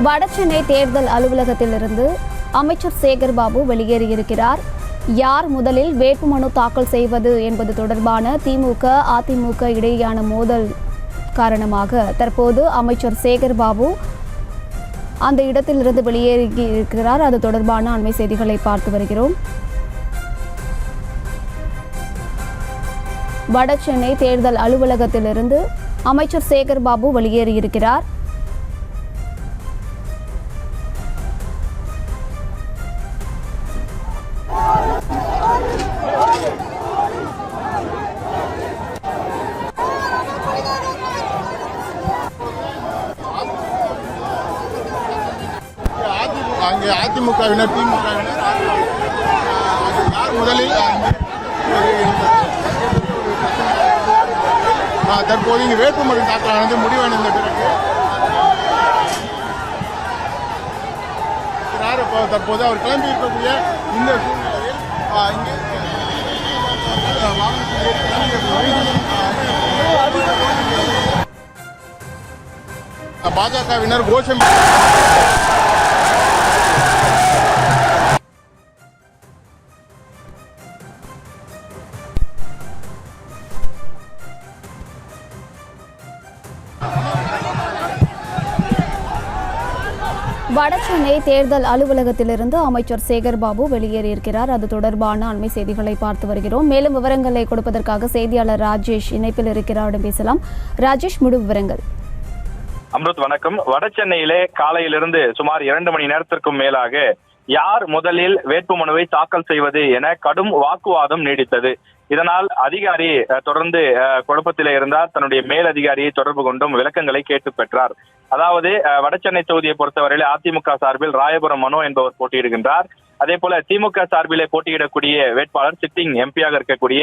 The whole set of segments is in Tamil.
வடசென்னை தேர்தல் அலுவலகத்திலிருந்து அமைச்சர் சேகர்பாபு வெளியேறியிருக்கிறார். யார் முதலில் வேட்புமனு தாக்கல் செய்வது என்பது தொடர்பான திமுக அதிமுக இடையேயான மோதல் காரணமாக தற்போது அமைச்சர் சேகர்பாபு அந்த இடத்திலிருந்து வெளியேறியிருக்கிறார். அது தொடர்பான அண்மை செய்திகளை பார்த்து வருகிறோம். வடசென்னை தேர்தல் அலுவலகத்திலிருந்து அமைச்சர் சேகர்பாபு வெளியேறியிருக்கிறார். அதிமுகவினர் திமுகவினர் யார் முதலில் தற்போது இங்கு வேட்புமனு தாக்கலானது முடிவடைந்த பிறகு தற்போது அவர் கிளம்பி இருக்கக்கூடிய இந்த சூழ்நிலையில் இங்கே பாஜகவினர் கோஷம் வடசென்னை தேர்தல் அலுவலகத்திலிருந்து அமைச்சர் சேகர்பாபு வெளியேறியிருக்கிறார். அது தொடர்பான அண்மை செய்திகளை பார்த்து வருகிறோம். மேலும் விவரங்களை கொடுப்பதற்காக செய்தியாளர் ராஜேஷ் இணைப்பில் இருக்கிறார். பேசலாம். ராஜேஷ், முழு விவரங்கள். அம்ருத், வணக்கம். வடசென்னையிலே காலையிலிருந்து சுமார் 2 மணி நேரத்திற்கும் மேலாக யார் முதலில் வேட்புமனுவை தாக்கல் செய்வது என கடும் வாக்குவாதம் நீடித்தது. இதனால் அதிகாரி தொடர்ந்து குழப்பத்திலே இருந்தார். தன்னுடைய மேல் அதிகாரியை தொடர்பு கொண்டும் விளக்கங்களை கேட்டு பெற்றார். அதாவது வடசென்னை தொகுதியை பொறுத்தவரையில் அதிமுக சார்பில் ராயபுரம் மனோ என்பவர் போட்டியிடுகின்றார். அதே போல திமுக சார்பிலே போட்டியிடக்கூடிய வேட்பாளர் சிட்டிங் எம்பியாக இருக்கக்கூடிய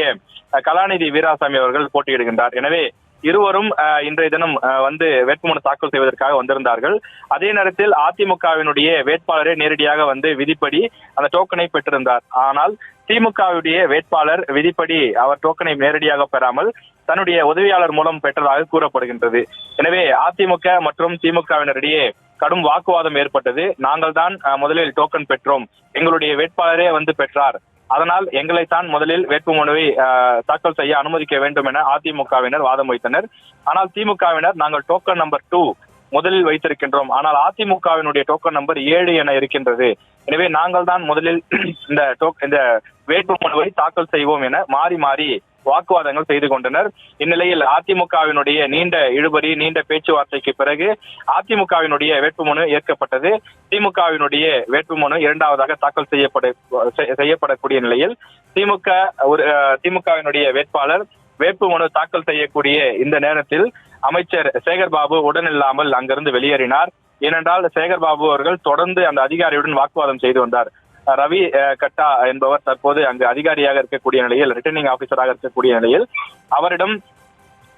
கலாநிதி வீராசாமி அவர்கள் போட்டியிடுகின்றார். எனவே இருவரும் இன்றைய தினம் வந்து வேட்புமனு தாக்கல் செய்வதற்காக வந்திருந்தார்கள். அதே நேரத்தில் அதிமுகவினுடைய வேட்பாளரே நேரடியாக வந்து விதிப்படி அந்த டோக்கனை பெற்றிருந்தார். ஆனால் திமுகவுடைய வேட்பாளர் விதிப்படி அவர் டோக்கனை நேரடியாக பெறாமல் தன்னுடைய உதவியாளர் மூலம் பெற்றதாக கூறப்படுகின்றது. எனவே அதிமுக மற்றும் திமுகவினரிடையே கடும் வாக்குவாதம் ஏற்பட்டது. நாங்கள் தான் முதலில் டோக்கன் பெற்றோம், எங்களுடைய வேட்பாளரே வந்து பெற்றார், அதனால் எங்களைத்தான் முதலில் வேட்புமனுவை தாக்கல் செய்ய அனுமதிக்க வேண்டும் என அதிமுகவினர் வாதம் வைத்தனர். ஆனால் திமுகவினர் நாங்கள் டோக்கன் நம்பர் 2 முதலில் வைத்திருக்கின்றோம், ஆனால் அதிமுகவினுடைய டோக்கன் நம்பர் 7 என இருக்கின்றது, எனவே நாங்கள் தான் முதலில் இந்த வேட்புமனுவை தாக்கல் செய்வோம் என மாறி மாறி வாக்குவாதங்கள் செய்து கொண்டனர். இந்நிலையில் அதிமுகவினுடைய நீண்ட பேச்சுவார்த்தைக்கு பிறகு அதிமுகவினுடைய வேட்புமனு ஏற்கப்பட்டது. திமுகவினுடைய வேட்புமனு இரண்டாவதாக தாக்கல் செய்யப்படக்கூடிய நிலையில் திமுகவினுடைய வேட்பாளர் வேட்புமனு தாக்கல் செய்யக்கூடிய இந்த நேரத்தில் அமைச்சர் சேகர்பாபு உடனில்லாமல் அங்கிருந்து வெளியேறினார். ஏனென்றால் சேகர்பாபு அவர்கள் தொடர்ந்து அந்த அதிகாரியுடன் வாக்குவாதம் செய்து வந்தார். ரவி கட்டா என்பவர் தற்போது அங்கு அதிகாரியாக இருக்கக்கூடிய நிலையில், ரிட்டர்னிங் ஆபீசராக இருக்கக்கூடிய நிலையில் அவரிடம்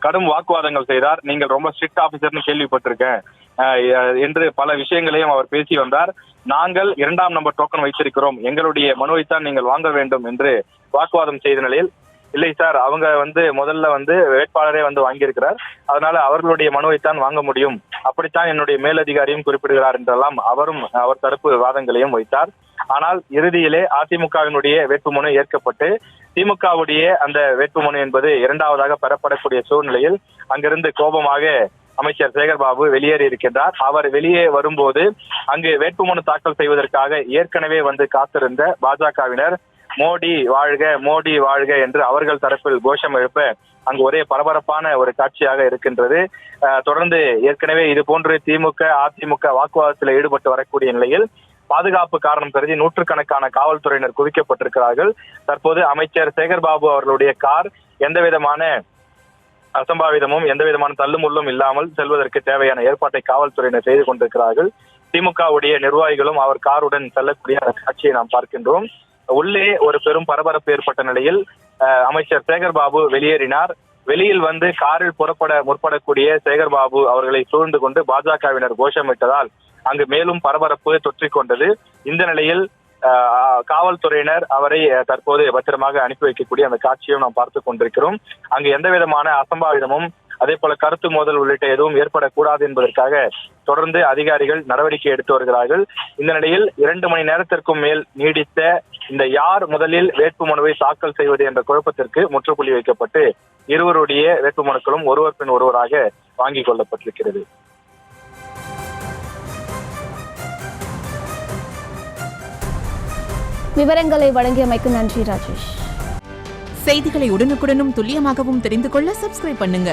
கடும் வாக்குவாதங்கள் செய்தார். நீங்கள் ரொம்ப ஸ்ட்ரிக்ட் ஆபீசர்னு கேள்விப்பட்டிருக்கேன் என்று பல விஷயங்களையும் அவர் பேசி வந்தார். நாங்கள் 2ஆம் நம்பர் டோக்கன் வைத்திருக்கிறோம், எங்களுடைய மனுவைத்தான் நீங்கள் வாங்க வேண்டும் என்று வாக்குவாதம் செய்த நிலையில், இல்லை சார், அவங்க முதல்ல வேட்பாளரே வாங்கியிருக்கிறார், அதனால அவர்களுடைய மனுவைத்தான் வாங்க முடியும், அப்படித்தான் என்னுடைய மேலதிகாரியும் குறிப்பிடுகிறார் என்றெல்லாம் அவர் தரப்பு வாதங்களையும் வைத்தார். ஆனால் இறுதியிலே அதிமுகவினுடைய வேட்புமனு ஏற்கப்பட்டு திமுகவுடைய அந்த வேட்புமனு என்பது இரண்டாவதாக பெறப்படக்கூடிய சூழ்நிலையில் அங்கிருந்து கோபமாக அமைச்சர் சேகர்பாபு வெளியேறி இருக்கின்றார். அவர் வெளியே வரும்போது அங்கு வேட்புமனு தாக்கல் செய்வதற்காக ஏற்கனவே காத்திருந்த பாஜகவினர் மோடி வாழ்க மோடி வாழ்க என்று அவர்கள் தரப்பில் கோஷம் எழுப்ப அங்கு ஒரே பரபரப்பான ஒரு காட்சியாக இருக்கின்றது. தொடர்ந்து ஏற்கனவே இது போன்று திமுக அதிமுக வாக்குவாதத்தில் ஈடுபட்டு வரக்கூடிய நிலையில் பாதுகாப்பு காரணம் கருதி நூற்றுக்கணக்கான காவல்துறையினர் குவிக்கப்பட்டிருக்கிறார்கள். தற்போது அமைச்சர் சேகர்பாபு அவர்களுடைய கார் எந்த விதமான அசம்பாவிதமும் எந்த விதமான தள்ளுமுள்ளும் இல்லாமல் செல்வதற்கு தேவையான ஏற்பாட்டை காவல்துறையினர் செய்து கொண்டிருக்கிறார்கள். திமுகவுடைய நிர்வாகிகளும் அவர் காருடன் செல்லக்கூடிய காட்சியை நாம் பார்க்கின்றோம். உள்ளே ஒரு பெரும் பரபரப்பு ஏற்பட்ட நிலையில் அமைச்சர் சேகர்பாபு வெளியேறினார். வெளியில் காரில் புறப்பட முற்படக்கூடிய சேகர்பாபு அவர்களை சூழ்ந்து கொண்டு பாஜகவினர் கோஷமிட்டதால் அங்கு மேலும் பரபரப்பு தொற்றிக்கொண்டது. இந்த நிலையில் காவல்துறையினர் அவரை தற்போது பத்திரமாக அனுப்பி வைக்கக்கூடிய அந்த காட்சியும் நாம் பார்த்து கொண்டிருக்கிறோம். அங்கு எந்த விதமான அசம்பாவிதமும் அதே போல கருத்து மோதல் உள்ளிட்ட எதுவும் ஏற்படக்கூடாது என்பதற்காக தொடர்ந்து அதிகாரிகள் நடவடிக்கை எடுத்து வருகிறார்கள். இந்த நிலையில் 2 மணி நேரத்திற்கும் மேல் நீடித்த இந்த யார் முதலில் வேட்புமனுவை தாக்கல் செய்வது என்ற குழப்பத்திற்கு முற்றுப்புள்ளி வைக்கப்பட்டு இருவருடைய வேட்புமனுக்களும் ஒருவர் பின் ஒருவராக வாங்கிக் கொள்ளப்பட்டிருக்கிறது. விவரங்களை வழங்கியமைக்கு நன்றி ராஜேஷ். செய்திகளை உடனுக்குடனும் துல்லியமாகவும் தெரிந்து கொள்ள சப்ஸ்கிரைப் பண்ணுங்க.